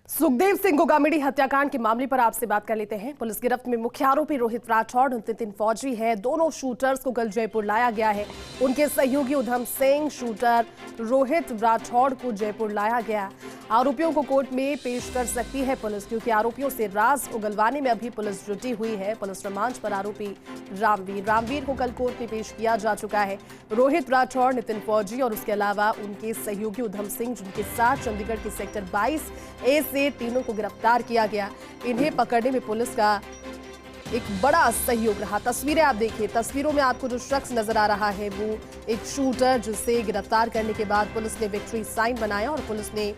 सुखदेव सिंह गोगामिडी हत्याकांड के मामले पर आपसे बात कर लेते हैं। पुलिस गिरफ्त में मुख्य आरोपी रोहित राठौड़ और नितिन फौजी है। दोनों शूटर्स को कल जयपुर लाया गया है। उनके सहयोगी उधम सिंह, शूटर रोहित राठौड़ को जयपुर लाया गया। आरोपियों को कोर्ट में पेश कर सकती है पुलिस, क्योंकि आरोपियों से राज उगलवाने में अभी पुलिस जुटी हुई है। पुलिस रिमांड पर आरोपी रामवीर को कल कोर्ट में पेश किया जा चुका है। रोहित राठौड़, नितिन फौजी और उसके अलावा उनके सहयोगी उधम सिंह, जिनके साथ चंडीगढ़ के सेक्टर 22A से तीनों को गिरफ्तार किया गया। इन्हें पकड़ने में पुलिस का एक बड़ा सहयोग रहा। तस्वीरें आप देखिए, तस्वीरों में आपको जो शख्स नजर आ रहा है वो एक शूटर, जिसे गिरफ्तार करने के बाद पुलिस ने विक्ट्री साइन बनाया और पुलिस ने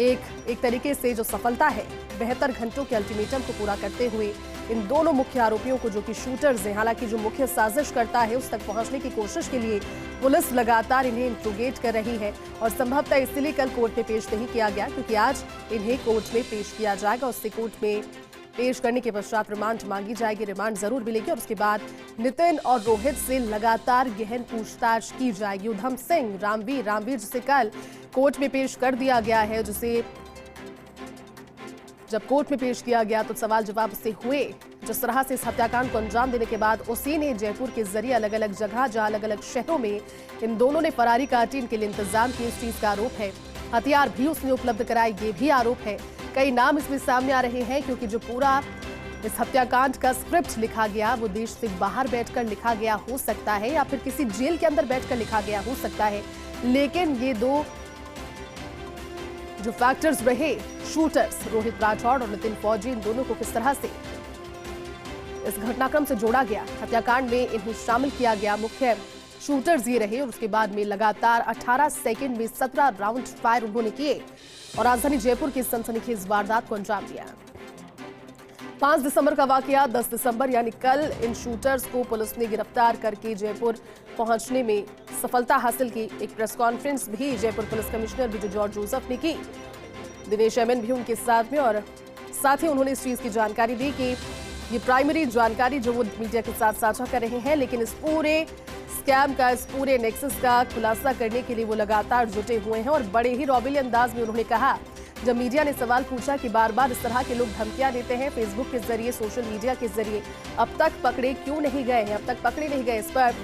एक तरीके से जो सफलता है 72 घंटों के अल्टीमेटम को पूरा करते हुए इन दोनों मुख्य आरोपियों को, जो कि शूटर्स हैं, हालांकि जो मुख्य साजिश करता है उस तक पहुंचने की कोशिश के लिए पुलिस लगातार इन्हें इंट्रोगेट कर रही है और संभवतः इसलिए कल कोर्ट में पेश नहीं किया गया, क्योंकि आज इन्हें कोर्ट में पेश किया जाएगा। उससे कोर्ट में पेश करने के पश्चात रिमांड मांगी जाएगी। रिमांड जरूर मिलेगी और उसके बाद नितिन और रोहित से लगातार गहन पूछताछ की जाएगी। उधम सिंह, रामवीर जिसे कल कोर्ट में पेश कर दिया गया है, जिसे जब कोर्ट में पेश किया गया तो सवाल जवाब उससे हुए। जिस तरह से इस हत्याकांड को अंजाम देने के बाद उसी ने जयपुर के जरिए अलग अलग जगह, जहां अलग अलग शहरों में इन दोनों ने फरारी काटी, इनके लिए इंतजाम किए, इस चीज का आरोप है। हथियार भी उसने उपलब्ध कराए, ये भी आरोप है। कई नाम इसमें सामने आ रहे हैं, क्योंकि जो पूरा इस हत्याकांड का स्क्रिप्ट लिखा गया वो देश से बाहर बैठकर लिखा गया हो सकता है या फिर किसी जेल के अंदर बैठकर लिखा गया हो सकता है। लेकिन ये दो जो फैक्टर्स रहे, शूटर्स रोहित राठौड़ और नितिन फौजी, इन दोनों को किस तरह से इस घटनाक्रम से जोड़ा गया, हत्याकांड में इन्हें शामिल किया गया, मुख्य शूटर्स ये रहे। और उसके बाद में लगातार 18 सेकंड में 17 राउंड फायर उन्होंने किए और राजधानी जयपुर की सनसनीखेज वारदात को अंजाम दिया। 5 दिसंबर का वाकया, 10 दिसंबर यानी कल इन शूटर्स को पुलिस ने गिरफ्तार करके जयपुर पहुंचने में सफलता हासिल की। एक प्रेस कॉन्फ्रेंस भी Jaipur police commissioner Biju George Joseph ने की। दिनेश एमएन भी उनके साथ में, और साथ ही उन्होंने इस चीज की जानकारी दी कि ये प्राइमरी जानकारी जो वो मीडिया के साथ साझा कर रहे हैं, लेकिन इस पूरे स्कैम का, इस पूरे नेक्सस का खुलासा करने के लिए वो लगातार जुटे हुए हैं। और बड़े ही रौबीले अंदाज में उन्होंने कहा, जब मीडिया ने सवाल पूछा कि बार बार इस तरह के लोग धमकियां देते हैं फेसबुक के जरिए, सोशल मीडिया के जरिए, अब तक पकड़े क्यों नहीं गए हैं, अब तक पकड़े नहीं गए। इस पर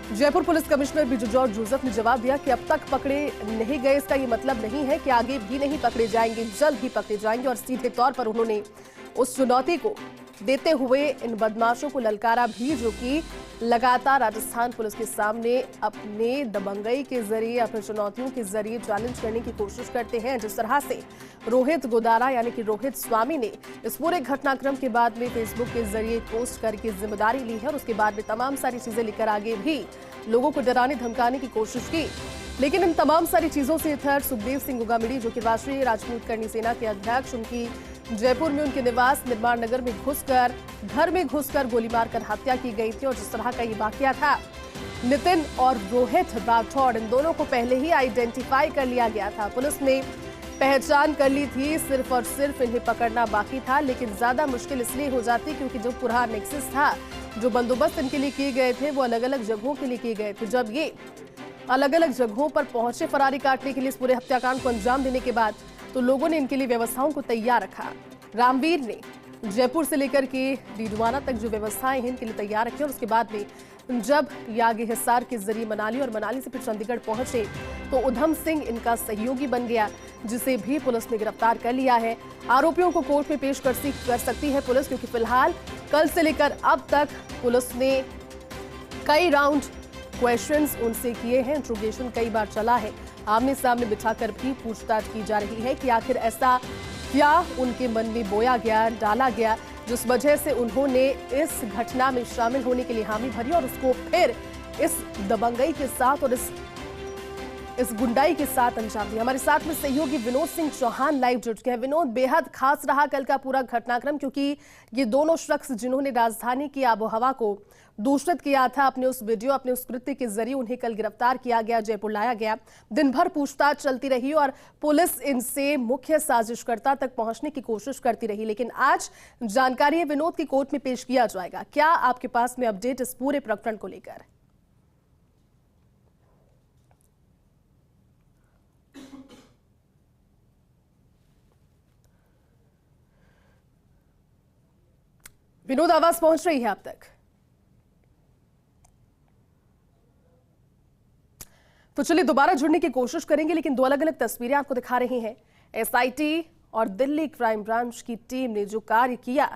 Jaipur police commissioner Biju George Joseph ने जवाब दिया कि अब तक पकड़े नहीं गए इसका ये मतलब नहीं है कि आगे भी नहीं पकड़े जाएंगे, जल्द ही पकड़े जाएंगे। और सीधे तौर पर उन्होंने उस चुनौती को देते हुए इन बदमाशों को ललकारा भी, जो कि लगातार राजस्थान पुलिस के सामने अपने दबंगई के जरिए, अपने चुनौतियों के जरिए चैलेंज करने की कोशिश करते हैं। जिस तरह से रोहित गोदारा यानी कि रोहित स्वामी ने इस पूरे घटनाक्रम के बाद में फेसबुक के जरिए पोस्ट करके जिम्मेदारी ली है और उसके बाद में तमाम सारी चीजें लेकर आगे भी लोगों को डराने धमकाने की कोशिश की। लेकिन इन तमाम सारी चीजों से इधर सुखदेव सिंह गोगामिडी, जो कि राष्ट्रीय राजपूत करनी सेना के अध्यक्ष, उनकी जयपुर में उनके निवास निर्माण नगर में घुसकर, घर में घुसकर गोली मारकर हत्या की गई थी। और जिस तरह का ये वाकया था, नितिन और रोहित राठौड़, इन दोनों को पहले ही आइडेंटिफाई कर लिया गया था। पुलिस ने पहचान कर ली थी, सिर्फ और सिर्फ इन्हें पकड़ना बाकी था। लेकिन ज्यादा मुश्किल इसलिए हो जाती क्योंकि जो पूरा नेक्सस था, जो बंदोबस्त इनके लिए किए गए थे, वो अलग अलग जगहों के लिए किए गए थे। जब ये अलग अलग जगहों पर पहुंचे फरारी काटने के लिए इस पूरे हत्याकांड को अंजाम देने के बाद, तो लोगों ने इनके लिए व्यवस्थाओं को तैयार रखा। रामवीर ने जयपुर से लेकर के डीडवाना तक जो व्यवस्थाएं हैं इनके लिए तैयार रखी और उसके बाद में जब ये आगे हिसार के जरिए मनाली और मनाली से फिर चंडीगढ़ पहुंचे तो उधम सिंह इनका सहयोगी बन गया, जिसे भी पुलिस ने गिरफ्तार कर लिया है। आरोपियों को कोर्ट में पेश कर सकती है पुलिस, क्योंकि फिलहाल कल से लेकर अब तक पुलिस ने कई राउंड क्वेश्चंस उनसे किए हैं, इंट्रोगेशन कई बार चला है, आमने सामने बिठाकर भी पूछताछ की जा रही है कि आखिर ऐसा क्या उनके मन में बोया गया, डाला गया, जिस वजह से उन्होंने इस घटना में शामिल होने के लिए हामी भरी और उसको फिर इस दबंगई के साथ और इस गुंडाई के साथ अंजाम दिया। हमारे साथ में सहयोगी विनोद सिंह चौहान लाइव जुड़ गए हैं। विनोद, बेहद खास रहा कल का पूरा घटनाक्रम, क्योंकि ये दोनों शख्स जिन्होंने राजधानी की आबोहवा को दूषित किया था अपने उस वीडियो, अपने उस कृत्य के जरिए, उन्हें कल गिरफ्तार किया गया, जयपुर लाया गया। दिन भर पूछताछ चलती रही और पुलिस इनसे मुख्य साजिशकर्ता तक पहुंचने की कोशिश करती रही। लेकिन आज जानकारी है विनोद की कोर्ट में पेश किया जाएगा। क्या आपके पास में अपडेट इस पूरे प्रकरण को लेकर? विनोद, आवाज पहुंच रही है आप तक? तो चलिए दोबारा जुड़ने की कोशिश करेंगे, लेकिन दो अलग अलग तस्वीरें आपको दिखा रही हैं। एसआईटी और दिल्ली क्राइम ब्रांच की टीम ने जो कार्य किया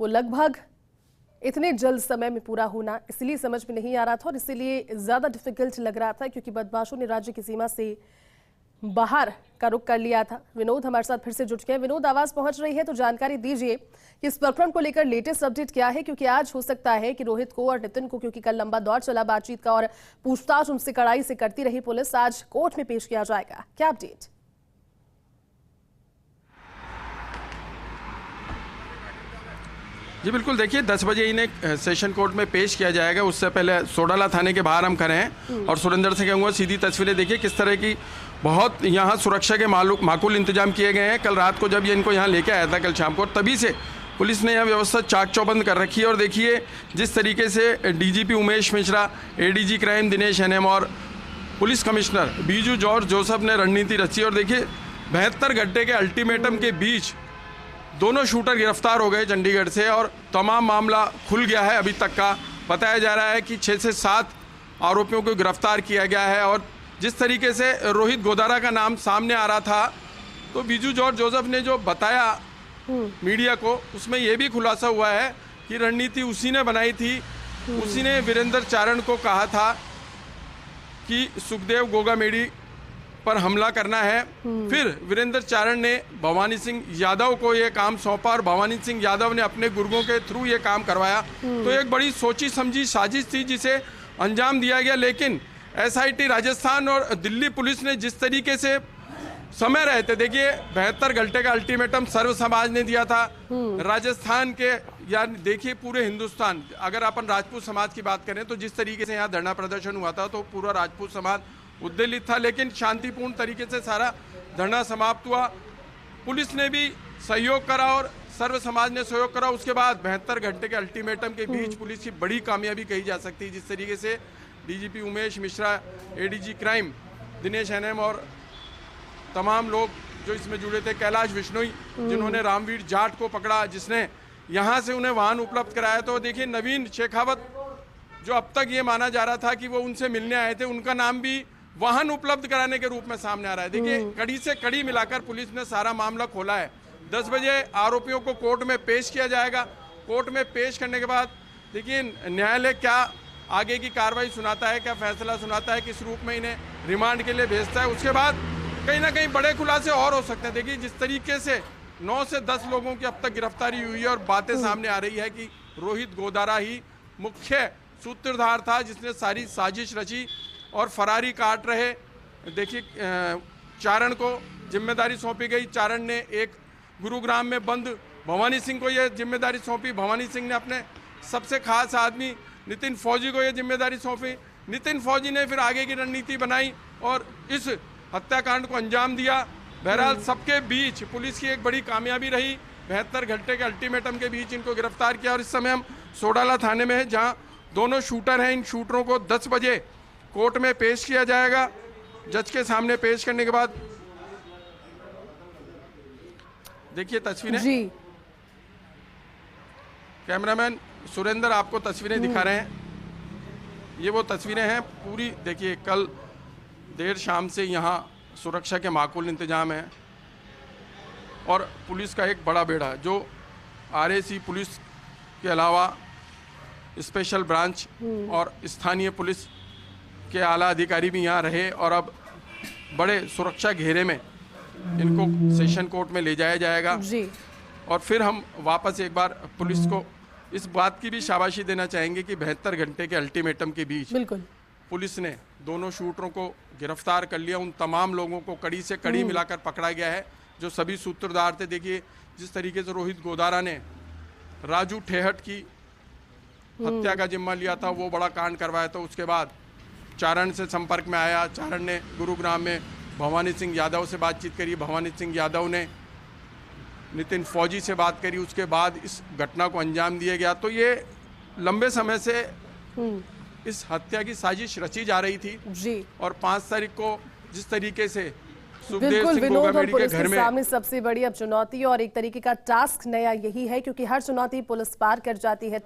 वो लगभग इतने जल्द समय में पूरा होना इसलिए समझ में नहीं आ रहा था और इसीलिए ज्यादा डिफिकल्ट लग रहा था, क्योंकि बदमाशों ने राज्य की सीमा से बाहर का रुख कर लिया था। विनोद हमारे साथ फिर से जुट गए। विनोद, आवाज पहुंच रही है तो जानकारी दीजिए कि इस प्रकरण को लेकर लेटेस्ट अपडेट क्या है, क्योंकि आज हो सकता है कि रोहित को और नितिन को, क्योंकि कल लंबा दौर चला बातचीत का और पूछताछ उनसे कड़ाई से करती रही पुलिस, आज कोर्ट में पेश किया जाएगा। क्या अपडेट? जी बिल्कुल, देखिए 10 बजे इन्हें सेशन कोर्ट में पेश किया जाएगा। उससे पहले सोडाला थाने के बाहर हम खड़े हैं और सुरेंद्र से कहूँगा सीधी तस्वीरें देखिए किस तरह की बहुत यहाँ सुरक्षा के माकूल इंतजाम किए गए हैं। कल रात को जब ये इनको यहाँ लेके आया था कल शाम को, तभी से पुलिस ने यह व्यवस्था चाक चौबंद कर रखी है। और देखिए जिस तरीके से DGP Umesh Mishra, ADG crime Dinesh NM और police commissioner Biju George Joseph ने रणनीति रची। और देखिए 72 घंटे के अल्टीमेटम के बीच दोनों शूटर गिरफ्तार हो गए चंडीगढ़ से और तमाम मामला खुल गया है। अभी तक का बताया जा रहा है कि 6 से 7 आरोपियों को गिरफ्तार किया गया है। और जिस तरीके से रोहित गोदारा का नाम सामने आ रहा था, तो बीजू जॉर्ज जोसेफ ने जो बताया मीडिया को, उसमें यह भी खुलासा हुआ है कि रणनीति उसी ने बनाई थी। उसी ने वीरेंद्र चारण को कहा था कि सुखदेव गोगामेडी पर हमला करना है। फिर वीरेंद्र चारण ने भवानी सिंह यादव को यह काम सौंपा और भवानी सिंह यादव ने अपने गुर्गों के थ्रू ये काम करवाया। तो एक बड़ी सोची समझी साजिश थी जिसे अंजाम दिया गया। लेकिन एसआईटी राजस्थान और दिल्ली पुलिस ने जिस तरीके से समय रहते, देखिए 72 घंटे का अल्टीमेटम सर्व समाज ने दिया था राजस्थान के, यानी देखिए पूरे हिंदुस्तान, अगर अपन राजपूत समाज की बात करें तो जिस तरीके से यहाँ धरना प्रदर्शन हुआ था तो पूरा राजपूत समाज उद्वेलित था, लेकिन शांतिपूर्ण तरीके से सारा धरना समाप्त हुआ। पुलिस ने भी सहयोग करा और सर्व समाज ने सहयोग करा। उसके बाद 72 घंटे के अल्टीमेटम के बीच पुलिस की बड़ी कामयाबी कही जा सकती है, जिस तरीके से DGP Umesh Mishra, ADG crime Dinesh NM और तमाम लोग जो इसमें जुड़े थे, कैलाश विश्नोई जिन्होंने रामवीर जाट को पकड़ा, जिसने यहाँ से उन्हें वाहन उपलब्ध कराया। तो देखिए नवीन शेखावत, जो अब तक ये माना जा रहा था कि वो उनसे मिलने आए थे, उनका नाम भी वाहन उपलब्ध कराने के रूप में सामने आ रहा है। देखिए कड़ी से कड़ी मिलाकर पुलिस ने सारा मामला खोला है। 10 बजे आरोपियों को कोर्ट में पेश किया जाएगा। कोर्ट में पेश करने के बाद देखिए न्यायालय क्या आगे की कार्रवाई सुनाता है, क्या फैसला सुनाता है, किस रूप में इन्हें रिमांड के लिए भेजता है। उसके बाद कहीं ना कहीं बड़े खुलासे और हो सकते हैं। देखिए जिस तरीके से 9 से 10 लोगों की अब तक गिरफ्तारी हुई है और बातें सामने आ रही है कि रोहित गोदारा ही मुख्य सूत्रधार था जिसने सारी साजिश रची और फरारी काट रहे। देखिए चारण को जिम्मेदारी सौंपी गई। चारण ने एक गुरुग्राम में बंद भवानी सिंह को यह जिम्मेदारी सौंपी। भवानी सिंह ने अपने सबसे खास आदमी नितिन फौजी को यह जिम्मेदारी सौंपी। नितिन फौजी ने फिर आगे की रणनीति बनाई और इस हत्याकांड को अंजाम दिया। बहरहाल सबके बीच पुलिस की एक बड़ी कामयाबी रही। 72 घंटे के अल्टीमेटम के बीच इनको गिरफ्तार किया और इस समय हम सोडाला थाने में हैं, जहां दोनों शूटर हैं। इन शूटरों को 10 बजे कोर्ट में पेश किया जाएगा। जज के सामने पेश करने के बाद देखिए तस्वीरें जी, कैमरामैन सुरेंद्र आपको तस्वीरें दिखा रहे हैं। ये वो तस्वीरें हैं पूरी। देखिए कल देर शाम से यहाँ सुरक्षा के माकूल इंतजाम है और पुलिस का एक बड़ा बेड़ा जो आरएसी पुलिस के अलावा स्पेशल ब्रांच और स्थानीय पुलिस के आला अधिकारी भी यहाँ रहे और अब बड़े सुरक्षा घेरे में इनको सेशन कोर्ट में ले जाया जाएगा जी। और फिर हम वापस एक बार पुलिस को इस बात की भी शाबाशी देना चाहेंगे कि 72 घंटे के अल्टीमेटम के बीच बिल्कुल पुलिस ने दोनों शूटरों को गिरफ्तार कर लिया। उन तमाम लोगों को कड़ी से कड़ी मिलाकर पकड़ा गया है जो सभी सूत्रधार थे। देखिए जिस तरीके से रोहित गोदारा ने राजू ठेहट की हत्या का जिम्मा लिया था, वो बड़ा कांड करवाया था। उसके बाद चारण से संपर्क में आया। चारण ने गुरुग्राम में भवानी सिंह यादव से बातचीत करी। भवानी सिंह यादव ने नितिन फौजी से बात करी। उसके बाद इस घटना को अंजाम दिया गया। तो ये लंबे समय से इस हत्या की साजिश रची जा रही थी जी। और 5 तारीख को जिस तरीके से सुखदेव बिल्कुल सिंह विनोद और गोगामेडी के पुलिस घर के में सामने सबसे बड़ी अब चुनौती और एक तरीके का टास्क नया यही है, क्योंकि हर चुनौती पुलिस पार कर जाती है।